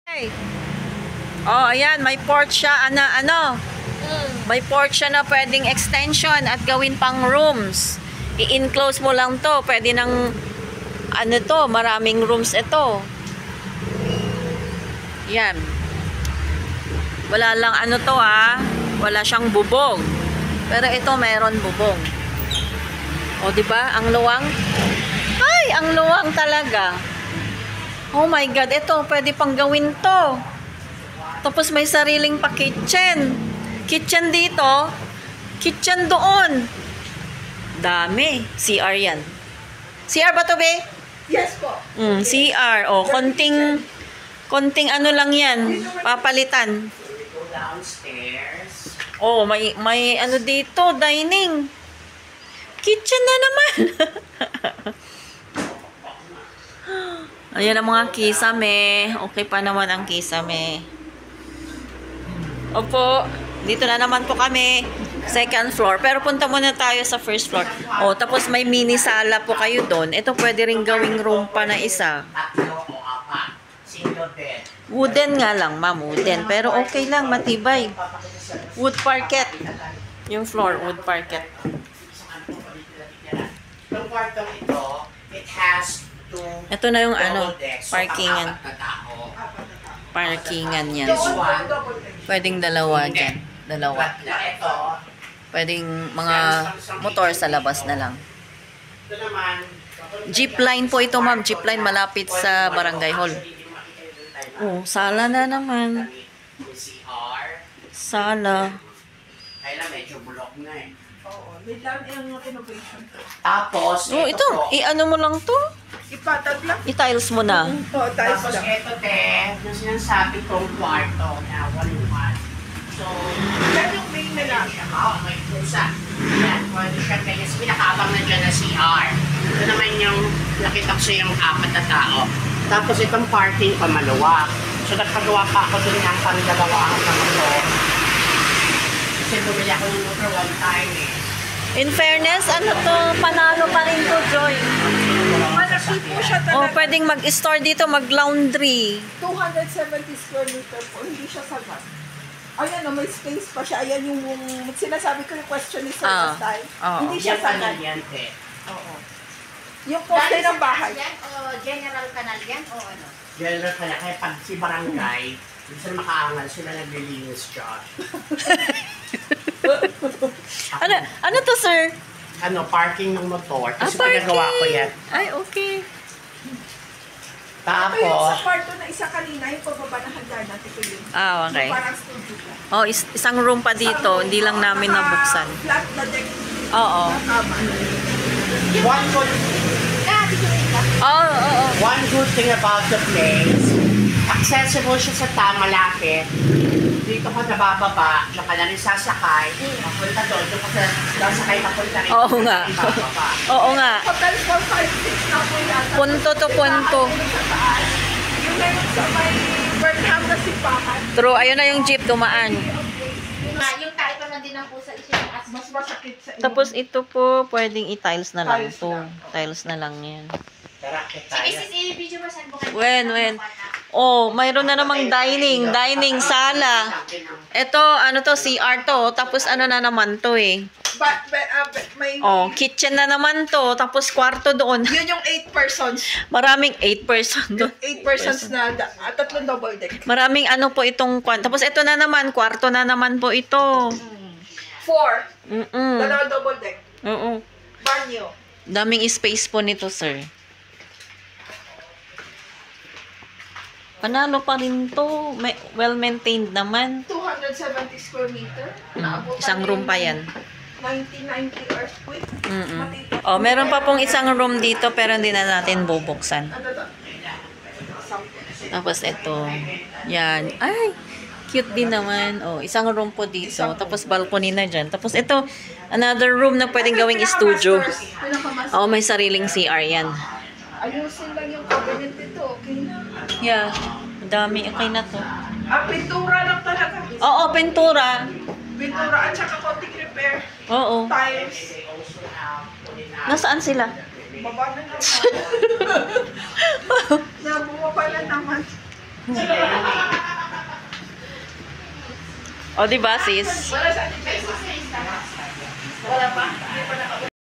Okay. Oh, ayan, may porch siya. May porch siya na pwedeng extension at gawin pang rooms. I-enclose mo lang to. Pwede ng, maraming rooms ito. Yan. Wala lang wala siyang bubong. Pero ito meron bubong. O, diba? Ang luwang. Ay, ang luwang talaga. Oh my God, ito, pwede pang gawin to. Tapos may sariling pa-kitchen. Kitchen dito, kitchen doon. Dami. CR yan. CR ba to, be? Yes po. CR. O, konting ano lang yan. Papalitan. Downstairs. Oh, may ano dito, dining. Kitchen na naman. Ayan ang mga kisame. Okay pa naman ang kisame. Opo, dito na naman po kami. Second floor. Pero punta muna tayo sa first floor. Oh, tapos may mini sala po kayo doon. Ito pwede rin gawing room pa na isa. Tatlo o apat. Single bed. Wooden nga lang, ma'am. Wooden. Pero okay lang, matibay. Wood parquet. Yung floor, wood parquet. Yung kwartong ito, it has two Ito na yung double decks. parkingan. So, tao. Parkingan yan. This one, Pwedeng dalawa dyan. Dalawa. ito, Pwedeng mga motor sa labas na lang. ito naman, Jeep line po ito, ma'am. Jeep line malapit sa barangay hall. Oh, sala na naman. CR. Sala. Kaya lang, medyo bulok na eh. Oo, may lang yung renovation. Tapos, Oh, ito. po. I-ano mo lang to? Ipatag lang. I-tiles mo na. Oo, tiles Tapos lang. ito, yung sinasabi kong kwarto na 1-1. So, Yan yung main na lang. may pusa. Yan, pwede siya kaya pinakabang na dyan na CR. Ito naman yung nakita ko yung apat na tao. Tapos itong parking pa maluwag. So, nagpagawa pa ako dun ng pang-dalawaan na motor. Kasi bumili ako ng motor one time eh. In fairness, panalo pa rin to, Joy. Malaki po siya Oh, talaga. pwedeng mag-store dito, mag-laundry. 270 square meter po. Hindi siya sagat. Ayan o, may space pa siya. Ayan yung sinasabi ko yung question ni Sir last time. Hindi siya Yan kanal sagat. yan, te. Oo. Yung poste ng bahay. Yan, o general canal yan o ano? General kaya, kaya pag si barangay, hindi sila makaangal, sila naglilinis dyan. Ano to, sir? Parking ng motor. Kasi Parking. pinagawa ko yan. Ay, okay. Ito yung sa Tapos, kwarto na isa kanina, yung pababa na hagdan natin ko yun. Okay. Yung parang studio ka. Oh, isang room pa dito, hindi lang namin nabuksan. Flat na deck. Oo. Tama. one good thing about the place, accessible siya sa malapit. Dito ka nabababa, diyan ka na rin sasakay, papunta doon, doon ka sasakay, papunta rin. Oo nga. Ibababa. Oo nga. Hotel 456 na po yata. Punto to punto. Sa taas. Yung meron sa may Burnham na sipahan. True, ayun na yung jeep dumaan. Yung tayo pa man din ang pusa is yung Mas asmas. masakit sa inyo. Tapos ito po, pwedeng i-tiles na lang Tiles to. lang. Tiles na lang yan. Tara, kita Sige, tayo. sis, i-video mo saan mo kayo. When? Oh, mayroon na namang dining sala. Ito, CR to. Tapos ano na naman to eh. May... Oh, kitchen na naman to. Tapos kwarto doon. Yun yung 8 persons. Maraming 8 person doon. 8 persons na tatlong double deck. Maraming po itong Tapos ito na naman, kwarto na naman po ito. 4. Mm-mm. Dalawang double deck. Oo. Banyo. Daming space po nito, sir. Panalo pa rin to. Well-maintained naman. 270 square meter. Naabutan Isang room pa yan. 1990 earthquake. Mm-mm. Matipid. Oh, meron pa pong isang room dito pero hindi na natin bubuksan. Ano to? Tapos ito. Yan. Ay, cute din naman. Oh, isang room po dito. Tapos balcony na dyan. Tapos ito, another room na pwedeng gawing studio. Pinakamasters. Oh, may sariling CR yan. Ayusin lang yung cabinet dito. Okay na. Yeah. Madami. Okay na to. Pintura lang talaga. Oo, pintura. Pintura at saka konting repair. Oo. Tiles. Nasaan sila? Baba na naman. Nabuwa pala naman. Sila yung O, di ba, sis? Wala sa ating face.